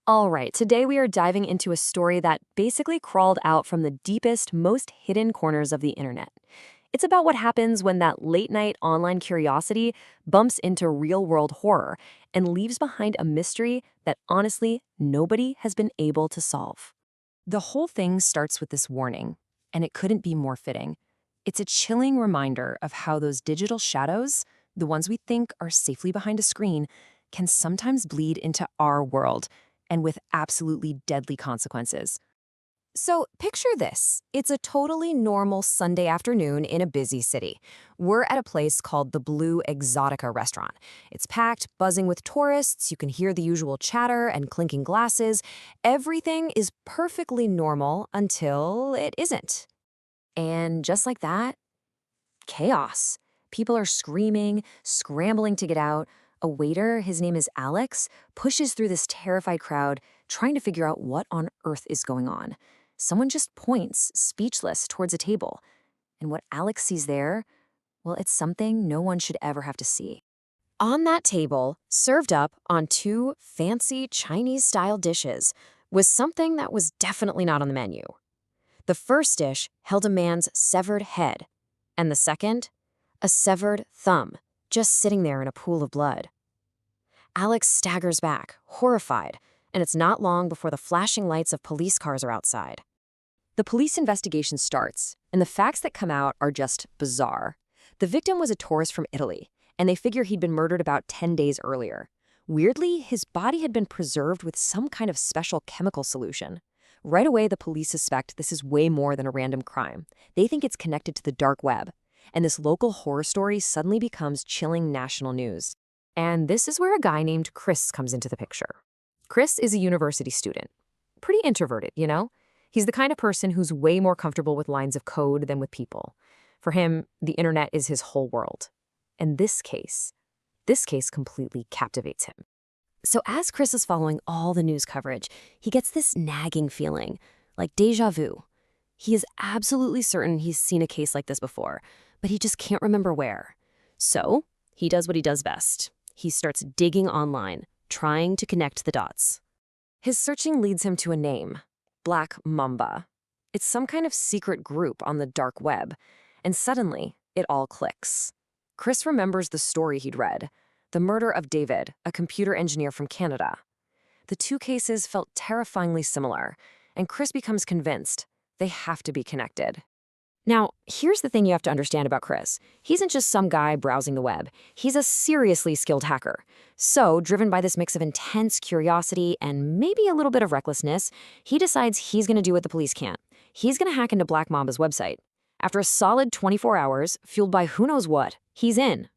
All right, today we are diving into a story that basically crawled out from the deepest, most hidden corners of the internet. It's about what happens when that late night online curiosity bumps into real world horror and leaves behind a mystery that honestly nobody has been able to solve. The whole thing starts with this warning, and it couldn't be more fitting. It's a chilling reminder of how those digital shadows, the ones we think are safely behind a screen, can sometimes bleed into our world, and with absolutely deadly consequences. So picture this. It's a totally normal Sunday afternoon in a busy city. We're at a place called the Blue Exotica restaurant. It's packed, buzzing with tourists. You can hear the usual chatter and clinking glasses. Everything is perfectly normal until it isn't. And just like that, chaos. People are screaming, scrambling to get out. A waiter, his name is Alex, pushes through this terrified crowd, trying to figure out what on earth is going on. Someone just points, speechless, towards a table. And what Alex sees there, well, it's something no one should ever have to see. On that table, served up on two fancy Chinese-style dishes, was something that was definitely not on the menu. The first dish held a man's severed head, and the second, a severed thumb, just sitting there in a pool of blood. Alex staggers back, horrified, and it's not long before the flashing lights of police cars are outside. The police investigation starts, and the facts that come out are just bizarre. The victim was a tourist from Italy, and they figure he'd been murdered about 10 days earlier. Weirdly, his body had been preserved with some kind of special chemical solution. Right away, the police suspect this is way more than a random crime. They think it's connected to the dark web, and this local horror story suddenly becomes chilling national news. And this is where a guy named Chris comes into the picture. Chris is a university student. Pretty introverted, you know? He's the kind of person who's way more comfortable with lines of code than with people. For him, the internet is his whole world. And this case completely captivates him. So as Chris is following all the news coverage, he gets this nagging feeling, like déjà vu. He is absolutely certain he's seen a case like this before, but he just can't remember where. So he does what he does best. He starts digging online, trying to connect the dots. His searching leads him to a name, Black Mamba. It's some kind of secret group on the dark web, and suddenly it all clicks. Chris remembers the story he'd read, the murder of David, a computer engineer from Canada. The two cases felt terrifyingly similar, and Chris becomes convinced they have to be connected. Now, here's the thing you have to understand about Chris. He isn't just some guy browsing the web. He's a seriously skilled hacker. So, driven by this mix of intense curiosity and maybe a little bit of recklessness, he decides he's going to do what the police can't. He's going to hack into Black Mamba's website. After a solid 24 hours, fueled by who knows what, he's in.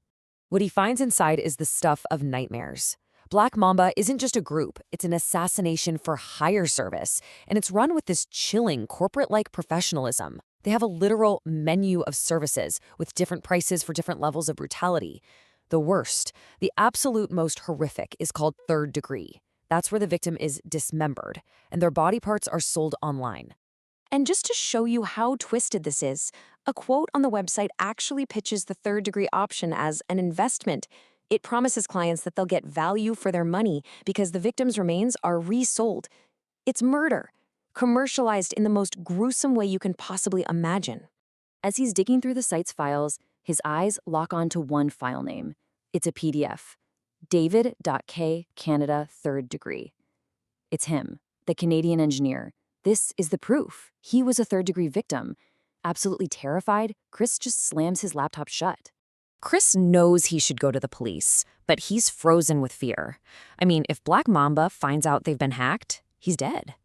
What he finds inside is the stuff of nightmares. Black Mamba isn't just a group, it's an assassination for hire service, and it's run with this chilling corporate-like professionalism. They have a literal menu of services with different prices for different levels of brutality. The worst, the absolute most horrific, is called third degree. That's where the victim is dismembered, and their body parts are sold online. And just to show you how twisted this is, a quote on the website actually pitches the third degree option as an investment. It promises clients that they'll get value for their money because the victim's remains are resold. It's murder, commercialized in the most gruesome way you can possibly imagine. As he's digging through the site's files, his eyes lock onto one file name. It's a PDF. David.K. Canada third degree. It's him, the Canadian engineer. This is the proof. He was a third-degree victim. Absolutely terrified, Chris just slams his laptop shut. Chris knows he should go to the police, but he's frozen with fear. I mean, if Black Mamba finds out they've been hacked, he's dead.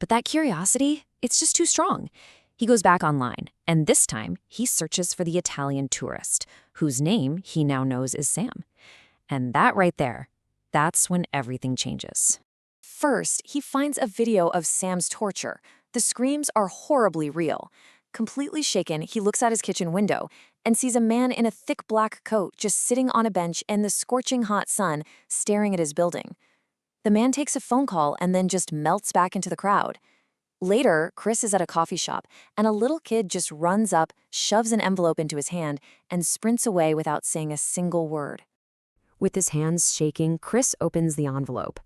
But that curiosity, it's just too strong. He goes back online, and this time he searches for the Italian tourist, whose name he now knows is Sam. And that right there, that's when everything changes. First, he finds a video of Sam's torture. The screams are horribly real. Completely shaken, he looks out his kitchen window and sees a man in a thick black coat just sitting on a bench in the scorching hot sun, staring at his building. The man takes a phone call and then just melts back into the crowd. Later, Chris is at a coffee shop, and a little kid just runs up, shoves an envelope into his hand, and sprints away without saying a single word. With his hands shaking, Chris opens the envelope.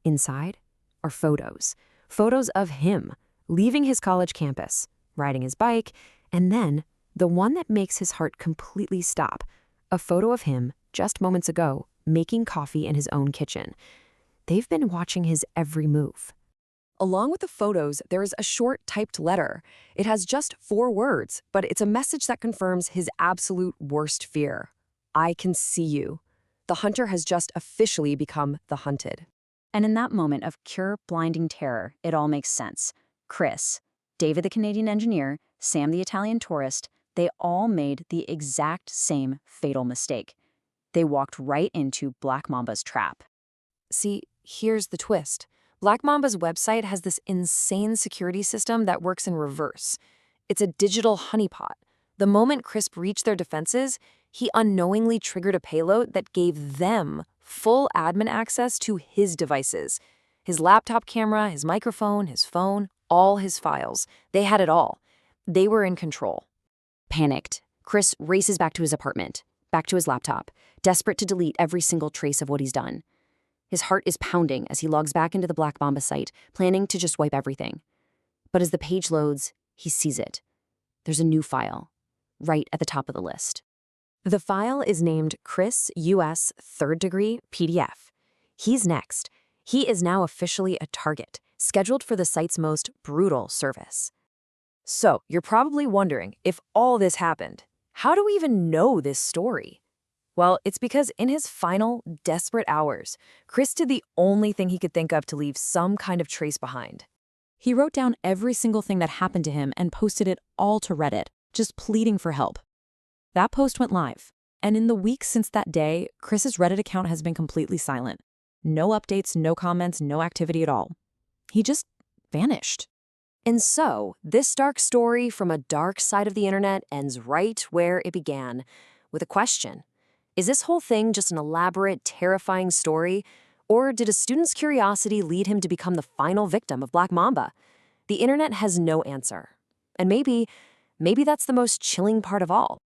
Inside, are photos. Photos of him, leaving his college campus, riding his bike, and then the one that makes his heart completely stop, a photo of him, just moments ago, making coffee in his own kitchen. They've been watching his every move. Along with the photos, there is a short typed letter. It has just 4 words, but it's a message that confirms his absolute worst fear. I can see you. The hunter has just officially become the hunted. And in that moment of pure, blinding terror, it all makes sense. Chris, David the Canadian engineer, Sam the Italian tourist, they all made the exact same fatal mistake. They walked right into Black Mamba's trap. See, here's the twist. Black Mamba's website has this insane security system that works in reverse. It's a digital honeypot. The moment Crisp reached their defenses, he unknowingly triggered a payload that gave them full admin access to his devices. His laptop camera, his microphone, his phone, all his files. They had it all. They were in control. Panicked, Chris races back to his apartment, back to his laptop, desperate to delete every single trace of what he's done. His heart is pounding as he logs back into the Black Mamba site, planning to just wipe everything. But as the page loads, he sees it. There's a new file, right at the top of the list. The file is named Chris US 3rd Degree PDF. He's next. He is now officially a target, scheduled for the site's most brutal service. So, you're probably wondering, if all this happened, how do we even know this story? Well, it's because in his final, desperate hours, Chris did the only thing he could think of to leave some kind of trace behind. He wrote down every single thing that happened to him and posted it all to Reddit, just pleading for help. That post went live, and in the weeks since that day, Chris's Reddit account has been completely silent. No updates, no comments, no activity at all. He just vanished. And so, this dark story from a dark side of the internet ends right where it began, with a question. Is this whole thing just an elaborate, terrifying story, or did a student's curiosity lead him to become the final victim of Black Mamba? The internet has no answer. And maybe that's the most chilling part of all.